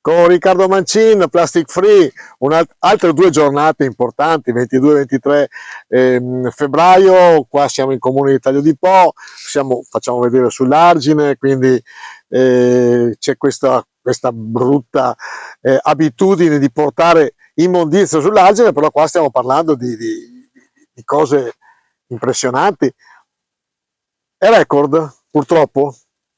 con Riccardo Mancin, Plastic Free, altre due giornate importanti, 22-23 febbraio, qua siamo in Comune di Taglio di Po, facciamo vedere sull'argine, quindi c'è questa brutta abitudine di portare immondizia sull'argine, però qua stiamo parlando di cose impressionanti. È record, purtroppo?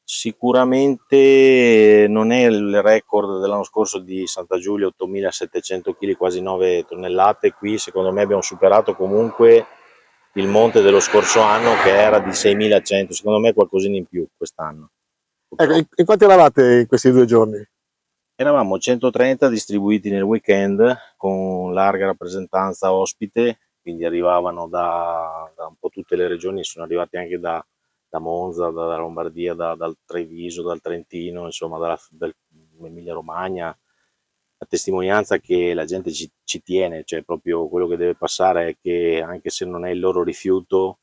Sicuramente non è il record dell'anno scorso di Santa Giulia, 8.700 kg, quasi 9 tonnellate. Qui secondo me abbiamo superato comunque il monte dello scorso anno che era di 6.100, secondo me qualcosina in più quest'anno. Ecco, in quanti eravate in questi 2 giorni? Eravamo 130 distribuiti nel weekend con larga rappresentanza ospite, quindi arrivavano da un po' tutte le regioni, sono arrivati anche da Monza, dalla Lombardia, dal Treviso, dal Trentino, insomma dall'Emilia Romagna, a testimonianza che la gente ci tiene, cioè proprio quello che deve passare è che anche se non è il loro rifiuto,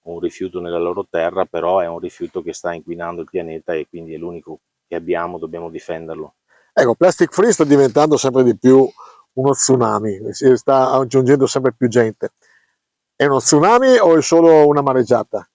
un rifiuto nella loro terra, però è un rifiuto che sta inquinando il pianeta e quindi è l'unico che abbiamo, dobbiamo difenderlo. Ecco, Plastic Free sta diventando sempre di più uno tsunami, si sta aggiungendo sempre più gente. È uno tsunami o è solo una mareggiata?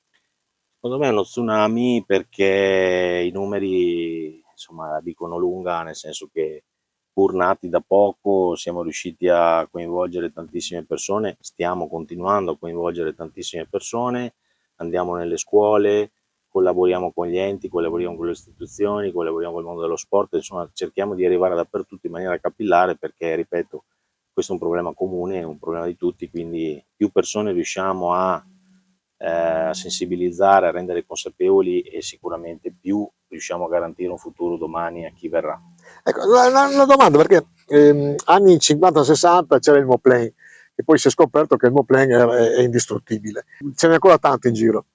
Secondo me è uno tsunami perché i numeri, insomma, la dicono lunga, nel senso che pur nati da poco siamo riusciti a coinvolgere tantissime persone, stiamo continuando a coinvolgere tantissime persone, andiamo nelle scuole, collaboriamo con gli enti, collaboriamo con le istituzioni, collaboriamo con il mondo dello sport, insomma cerchiamo di arrivare dappertutto in maniera capillare perché, ripeto, questo è un problema comune, è un problema di tutti, quindi più persone riusciamo a sensibilizzare, a rendere consapevoli e sicuramente più riusciamo a garantire un futuro domani a chi verrà. Ecco, una domanda, perché anni 50-60 c'era il moplane, e poi si è scoperto che il moplane è indistruttibile. Ce n'è ancora tanto in giro.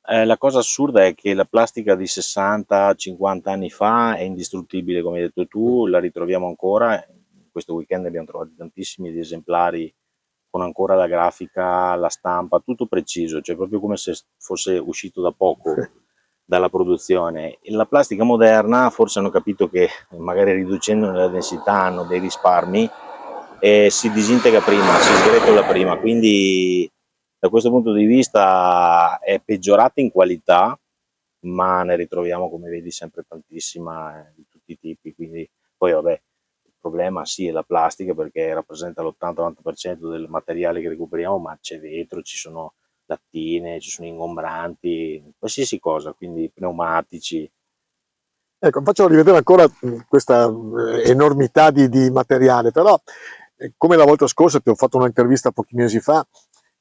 La cosa assurda è che la plastica di 60-50 anni fa è indistruttibile, come hai detto tu, la ritroviamo ancora. Questo weekend abbiamo trovato tantissimi esemplari con ancora la grafica, la stampa, tutto preciso, cioè proprio come se fosse uscito da poco dalla produzione. E la plastica moderna forse hanno capito che magari riducendone la densità hanno dei risparmi e si disintegra prima, si sgretola prima, quindi da questo punto di vista è peggiorata in qualità, ma ne ritroviamo, come vedi, sempre tantissima di tutti i tipi, quindi poi vabbè, il problema sì è la plastica perché rappresenta l'80-90% del materiale che recuperiamo, ma c'è vetro, ci sono lattine, ci sono ingombranti, qualsiasi cosa, quindi pneumatici. Ecco, faccio rivedere ancora questa enormità di materiale, però come la volta scorsa ti ho fatto un'intervista pochi mesi fa,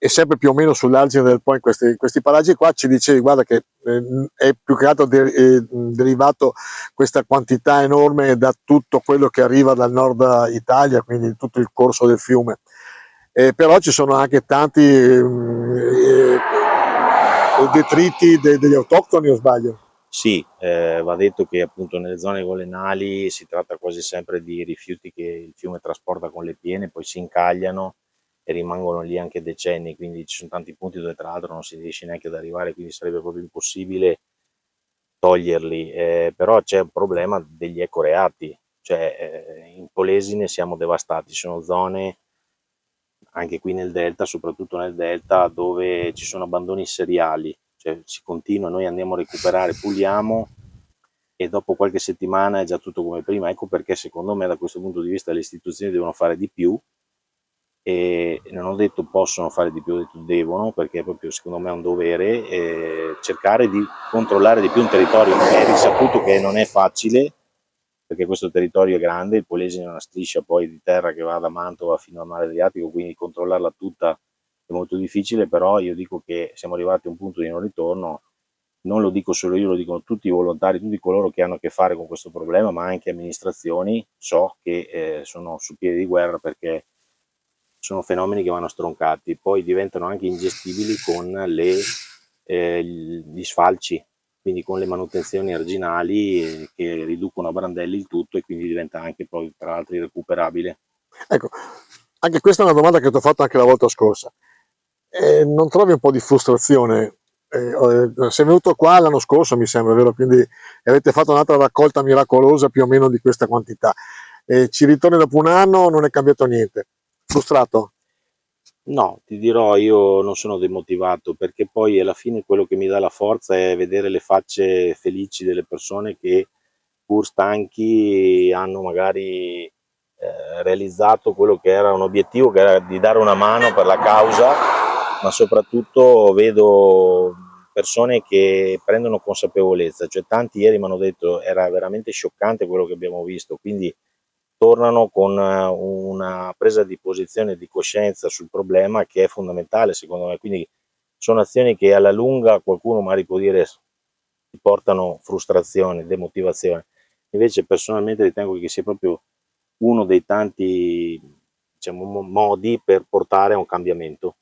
e sempre più o meno sull'argine del Po in questi paraggi qua ci dicevi, guarda che è più che altro derivato questa quantità enorme da tutto quello che arriva dal nord Italia, quindi tutto il corso del fiume. Però ci sono anche tanti detriti degli autoctoni, o sbaglio? Sì, va detto che appunto nelle zone golenali si tratta quasi sempre di rifiuti che il fiume trasporta con le piene, poi si incagliano e rimangono lì anche decenni, quindi ci sono tanti punti dove tra l'altro non si riesce neanche ad arrivare, quindi sarebbe proprio impossibile toglierli, però c'è un problema degli ecoreati, cioè in Polesine siamo devastati, sono zone anche qui nel delta, soprattutto nel delta, dove ci sono abbandoni seriali, cioè si continua, noi andiamo a recuperare, puliamo e dopo qualche settimana è già tutto come prima. Ecco perché secondo me da questo punto di vista le istituzioni devono fare di più e non ho detto possono fare di più, ho detto devono, perché proprio secondo me è un dovere cercare di controllare di più un territorio. È risaputo che non è facile perché questo territorio è grande, il Polesine è una striscia poi di terra che va da Mantova fino al mare Adriatico, quindi controllarla tutta è molto difficile, però io dico che siamo arrivati a un punto di non ritorno, non lo dico solo io, lo dicono tutti i volontari, tutti coloro che hanno a che fare con questo problema, ma anche amministrazioni, so che sono su piedi di guerra perché sono fenomeni che vanno stroncati, poi diventano anche ingestibili con gli sfalci, quindi con le manutenzioni arginali che riducono a brandelli il tutto e quindi diventa anche poi tra l'altro irrecuperabile. Ecco, anche questa è una domanda che ti ho fatto anche la volta scorsa. Non trovi un po' di frustrazione sei venuto qua l'anno scorso, mi sembra, vero? Quindi avete fatto un'altra raccolta miracolosa più o meno di questa quantità. Ci ritorni dopo un anno, non è cambiato niente. Frustrato? No, ti dirò, io non sono demotivato perché poi alla fine quello che mi dà la forza è vedere le facce felici delle persone che pur stanchi hanno magari realizzato quello che era un obiettivo, che era di dare una mano per la causa, ma soprattutto vedo persone che prendono consapevolezza, cioè tanti ieri mi hanno detto era veramente scioccante quello che abbiamo visto, quindi tornano con una presa di posizione di coscienza sul problema che è fondamentale secondo me, quindi sono azioni che alla lunga qualcuno magari può dire ti portano frustrazione, demotivazione, invece personalmente ritengo che sia proprio uno dei tanti diciamo, modi per portare a un cambiamento.